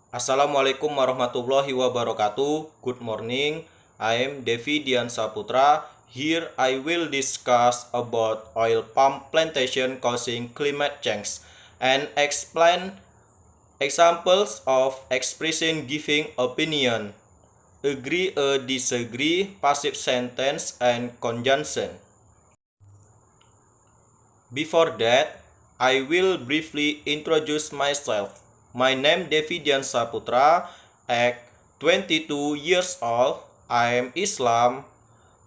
Assalamualaikum warahmatullahi wabarakatuh. Good morning. I am Devi Dian Saputra. Here I will discuss about oil palm plantation causing climate change and explain examples of expression giving opinion. Agree or disagree, passive sentence and conjunction. Before that, I will briefly introduce myself. My name Devi Dian Saputra, at 22 years old. I am Islam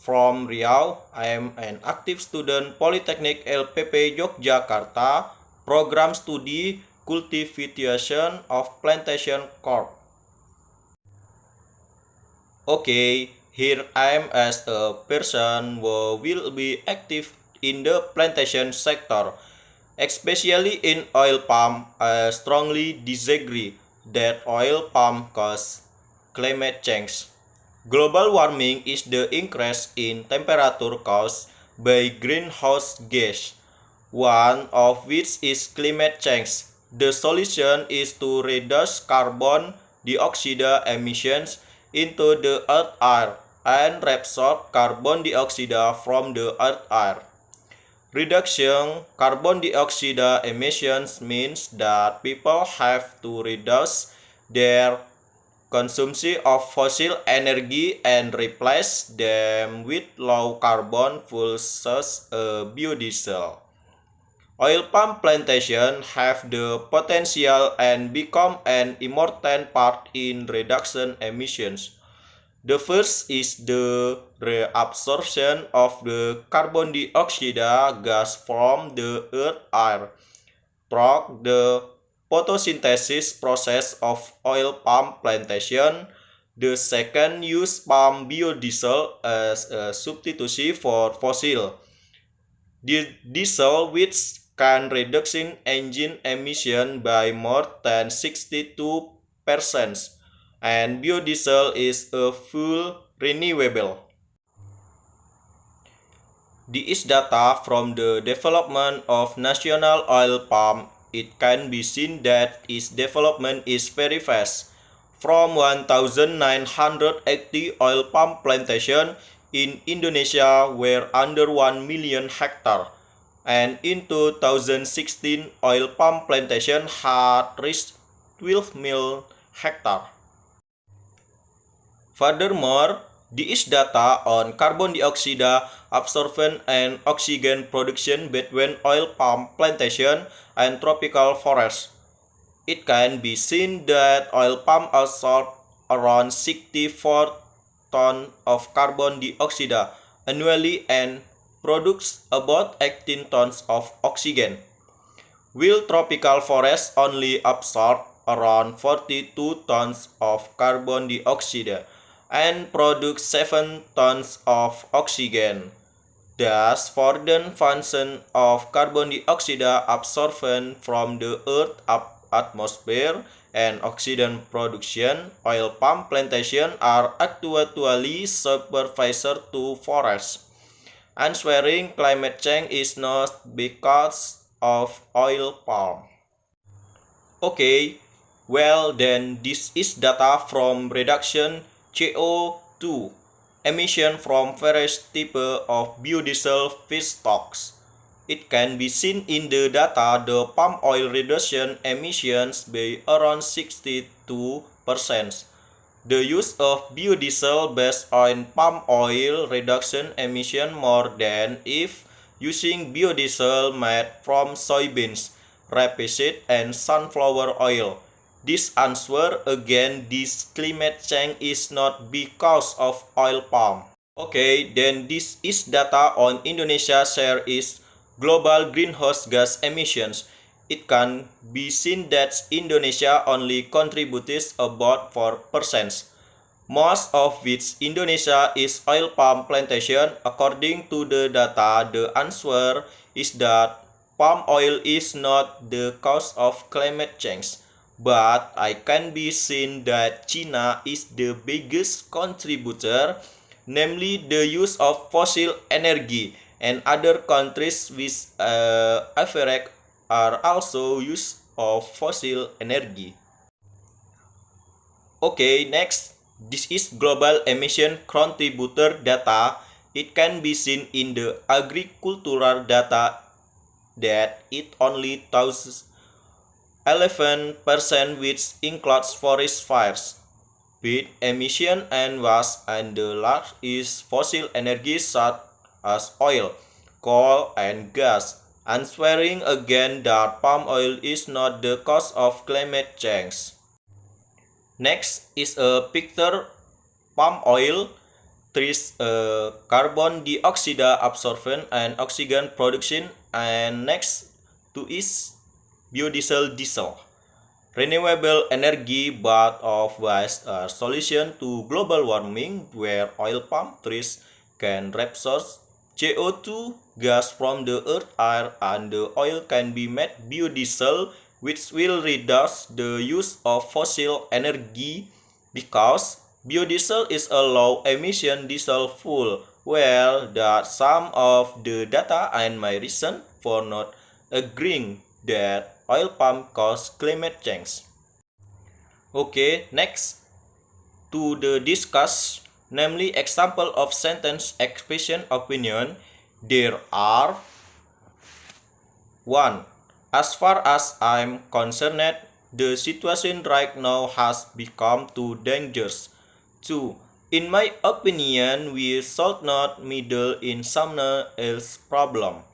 from Riau. I am an active student Polytechnic LPP Yogyakarta, program studi cultivation of plantation corp. Okay, here I am as a person who will be active in the plantation sector. Especially in oil palm, I strongly disagree that oil palm causes climate change. Global warming is the increase in temperature caused by greenhouse gas, one of which is climate change. The solution is to reduce carbon dioxide emissions into the earth air and reabsorb carbon dioxide from the earth air. Reduction carbon dioxide emissions means that people have to reduce their consumption of fossil energy and replace them with low carbon fuels such as biodiesel. Oil palm plantations have the potential and become an important part in reduction emissions. The first is the reabsorption of the carbon dioxide gas from the earth air through the photosynthesis process of oil palm plantation. The second use palm biodiesel as a substitute for fossil diesel, which can reduce engine emission by more than 62%, and biodiesel is a full renewable. This data from the development of national oil palm. It can be seen that its development is very fast. From 1980, oil palm plantation in Indonesia were under 1 million hectare, and in 2016, oil palm plantation had reached 12 million hectare. Furthermore, this data on carbon dioxide absorption and oxygen production between oil palm plantation and tropical forest. It can be seen that oil palm absorbs around 64 tons of carbon dioxide annually and produces about 18 tons of oxygen, while tropical forests only absorb around 42 tons of carbon dioxide and produce 7 tons of oxygen. Thus, for the function of carbon dioxide absorption from the Earth's atmosphere and oxygen production, oil palm plantations are actually supervisor to forests. Answering climate change is not because of oil palm. Okay, well then this is data from reduction CO2 emission from various type of biodiesel feedstocks. It can be seen in the data the palm oil reduction emissions by around 62%. The use of biodiesel based on palm oil reduction emission more than if using biodiesel made from soybeans, rapeseed, and sunflower oil. This answer again, this climate change is not because of oil palm. Okay, then this is data on Indonesia share is global greenhouse gas emissions. It can be seen that Indonesia only contributes about 4%, most of which Indonesia is oil palm plantation. According to the data, the answer is that palm oil is not the cause of climate change, but I can be seen that China is the biggest contributor, namely the use of fossil energy, and other countries with average are also use of fossil energy. Okay, next, this is global emission contributor data. It can be seen in the agricultural data that it only touches 11%, which includes forest fires, with emission and waste, and the last is fossil energy such as oil, coal, and gas, and swearing again that palm oil is not the cause of climate change. Next is a picture palm oil trees carbon dioxide absorption and oxygen production, and next to is biodiesel. Renewable energy but of waste a solution to global warming where oil palm trees can absorb CO2 gas from the earth air, and the oil can be made biodiesel, which will reduce the use of fossil energy because biodiesel is a low emission diesel fuel. Well, that's some of the data and my reason for not agreeing that oil palm cause climate change. Okay, next to the discuss, namely example of sentence expression opinion, there are 1. As far as I'm concerned, the situation right now has become too dangerous. 2. In my opinion, we should not meddle in someone else's problem.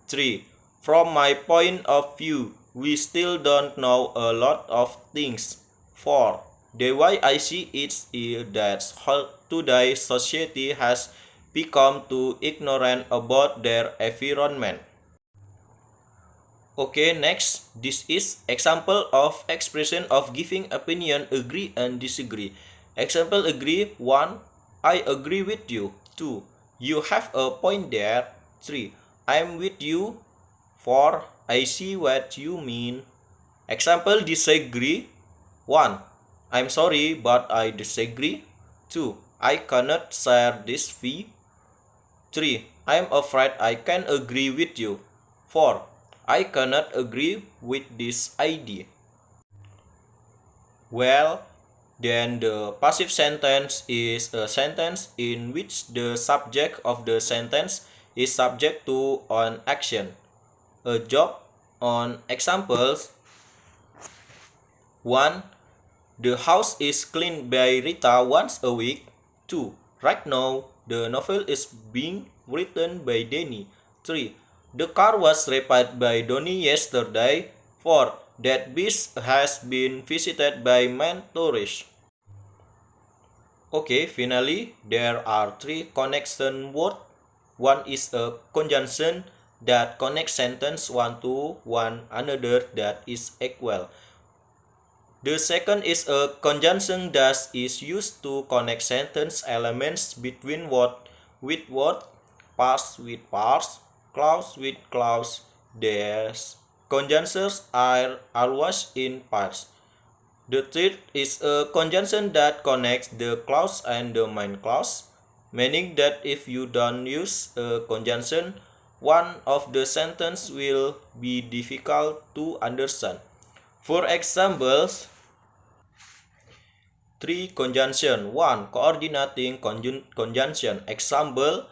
3. From my point of view, we still don't know a lot of things. 4. The way I see it is that today's society has become too ignorant about their environment. Okay, next, this is example of expression of giving opinion, agree and disagree. Example agree, 1. I agree with you. 2. You have a point there. 3. I'm with you. 4. I see what you mean. Example disagree, 1. I'm sorry but I disagree. 2. I cannot share this view. 3. I'm afraid I can agree with you. 4. I cannot agree with this idea. Well, then the passive sentence is a sentence in which the subject of the sentence is subject to an action, a job. On examples, 1. The house is cleaned by Rita once a week. 2. Right now, the novel is being written by Danny. 3. The car was repaired by Donnie yesterday. 4. That beach has been visited by many tourists. Okay, finally, there are 3 connection words. One is a conjunction that connects sentence one to one another that is equal. The second is a conjunction that is used to connect sentence elements between word with word, parts with parts, clause with clause. These conjunctions are always in pairs. The third is a conjunction that connects the clause and the main clause, meaning that if you don't use a conjunction, one of the sentence will be difficult to understand. For examples, 3. Conjunction. 1. Coordinating conjunction. Example,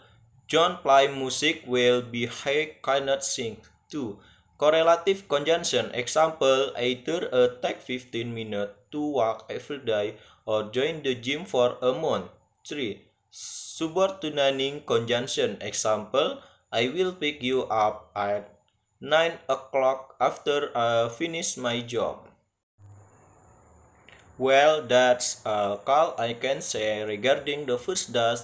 John play music while he cannot sing. 2. Correlative conjunction. Example, either take 15 minutes to walk every day or join the gym for a month. 3. Subordinating conjunction. Example, I will pick you up at 9 o'clock after I finish my job. Well, that's all I can say regarding the first that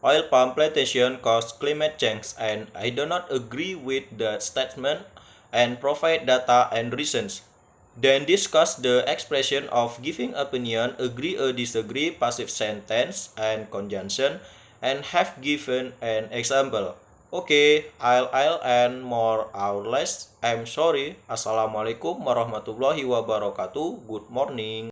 oil palm plantation cause climate change, and I do not agree with the statement and provide data and reasons. Then discuss the expression of giving opinion, agree or disagree, passive sentence, and conjunction, and have given an example. Okay, I'll and more or less. I'm sorry. Assalamualaikum warahmatullahi wabarakatuh. Good morning.